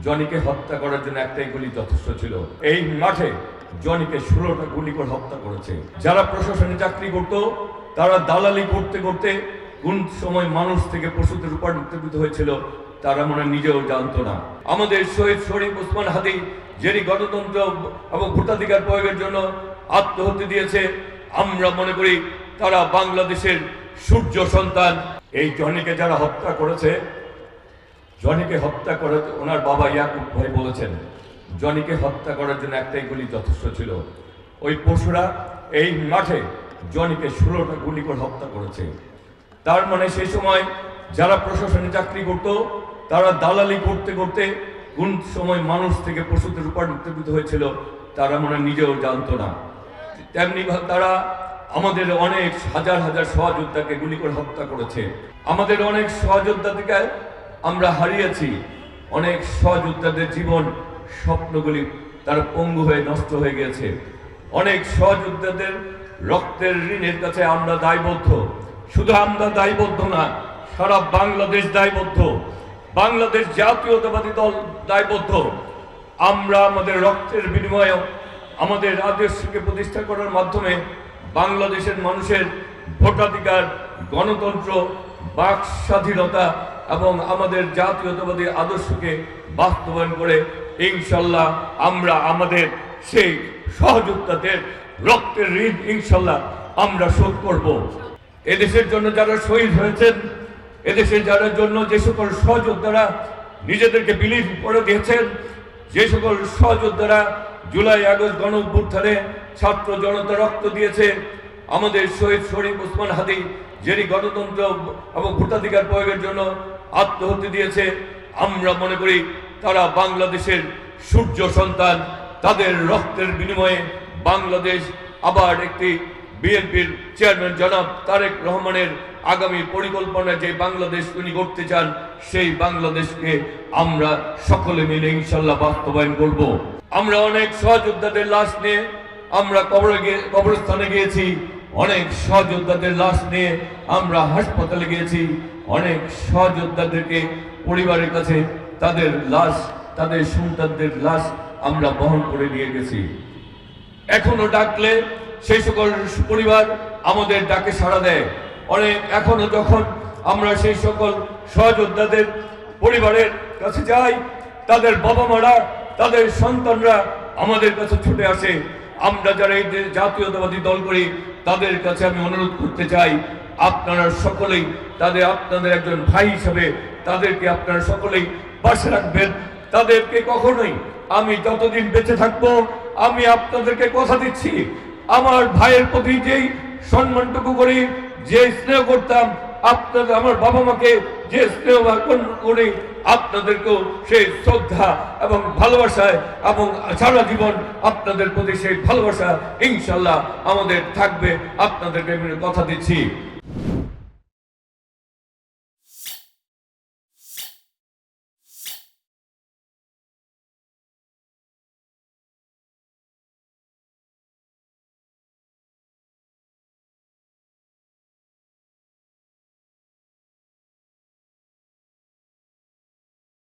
জনিকে হত্যা করার জন্য একটাই গুলি যথেষ্ট ছিল। এই মাঠে জনিকে 16টা গুলি করে হত্যা করেছে। যারা প্রশাসনে চাকরি করত তারা দালালি করতে করতে কোন সময় মানুষ থেকে পশুতে রূপান্তরিত হয়েছিল তারা মনে নিজেও জানতো না। আমাদের শহীদ শরীফ ওসমান হাদি যিনি গণতন্ত্র এবং ভোটাধিকার প্রয়োগের জন্য আত্মহত্যা দিয়েছে, আমরা মনে করি তারা বাংলাদেশের সূর্য সন্তান। এই জনিকে যারা হত্যা করেছে, জনিকে হত্যা করে ওনার বাবা ইয়াকুব ভাই বলেছেন জনিকে হত্যা করার জন্য একটাই গুলি যথেষ্ট ছিল। ওই পশুরা এই মাঠে জনিকে 16টা গুলি করে হত্যা করেছে। তার মানে সেই সময় যারা প্রশাসনে চাকরি করত তারা দালালি করতে করতে কোন সময় মানুষ থেকে পশুতে রূপান্তরিত হয়েছিল তারা মনে নিজেও জানতো না। তেমনি তারা আমাদের অনেক হাজার হাজার সহযোদ্ধাকে গুলি করে হত্যা করেছে। আমাদের অনেক সহযোদ্ধাকে আমরা হারিয়েছি। অনেক সহযোদ্ধাদের জীবন স্বপ্নগুলি তারা পঙ্গু হয়ে নষ্ট হয়ে গেছে। অনেক সহযোদ্ধাদের রক্তের ঋণের কাছে আমরা দায়বদ্ধ। শুধু আমরা দায়বদ্ধ না, সারা বাংলাদেশ দায়বদ্ধ। বাংলাদেশ জাতীয়তাবাদী দল দায়বদ্ধ। আমরা আমাদের রক্তের বিনিময়ে আমাদের আদর্শকে প্রতিষ্ঠা করার মাধ্যমে বাংলাদেশের মানুষের ভোটাধিকার, গণতন্ত্র, বাক স্বাধীনতা এবং আমাদের জাতীয়তাবাদী আদর্শকে বাস্তবায়ন করে ইনশাল্লাহ আমরা আমাদের সেই সহযোদ্ধাদের রক্তের ঋণ ইনশাল্লাহ আমরা শোধ করব। এদেশের জন্য যারা শহীদ হয়েছেন, এদেশের যারা জন্য যে সকল সহযোদ্ধারা নিজেদেরকে বিলীন করে দিয়েছেন, যে সকল সহযোদ্ধারা জুলাই আগস্ট গণ অভ্যুত্থানে ছাত্র জনতা রক্ত দিয়েছে, আমাদের শহীদ শরীফ ওসমান হাদি যিনি গণতন্ত্র এবং ভোটাধিকার প্রয়োগের জন্য আত্মহত্যা দিয়েছে, আমরা মনে করি তারা বাংলাদেশের সূর্য সন্তান। তাদের রক্তের বিনিময়ে বাংলাদেশ আবার একটি বিএনপির চেয়ারম্যান জনাব তারেক রহমানের আগামী পরিকল্পনা যে বাংলাদেশ উনি করতে চান, সেই বাংলাদেশকে আমরা সকলে মিলে ইনশাল্লাহ বাস্তবায়ন করব। আমরা অনেক সহযোদ্ধাদের লাশ নিয়ে আমরা কবরস্থানে গিয়েছি, অনেক সহযোদ্ধাদের লাশ নিয়ে আমরা হাসপাতালে গিয়েছি, অনেক সহযোদ্ধাদেরকে পরিবারের কাছে তাদের লাশ, তাদের সন্তানদের লাশ আমরা বহন করে নিয়ে গেছি। এখনো ডাকলে সেই সকল পরিবার আমাদের ডাকে সাড়া দেয়। অনেক এখনো যখন আমরা সেই সকল সহযোদ্ধাদের পরিবারের কাছে যাই, তাদের বাবা মারা, তাদের সন্তানরা আমাদের কাছে ছুটে আসে। আমরা যারা এই জাতীয়তাবাদী দল করি তাদের কাছে আমি অনুরোধ করতে চাই, আপনারা সকলেই আপনাদের একজন ভাই হিসেবে তাদেরকে আপনারা সকলেই পাশে রাখবেন। তাদেরকে কখনোই, আমি যতদিন বেঁচে থাকবো আমি আপনাদেরকে কথা দিচ্ছি, আমার ভাইয়ের প্রতি যেই সম্মানটুকু করি, যে স্নেহ করতাম, আপনাদের আমার বাবা মাকে যে স্নেহ করি, আপনাদেরকেও সেই শ্রদ্ধা এবং ভালোবাসায় এবং সারা জীবন আপনাদের প্রতি সেই ভালোবাসা ইনশাল্লাহ আমাদের থাকবে। আপনাদেরকে আমি কথা দিচ্ছি।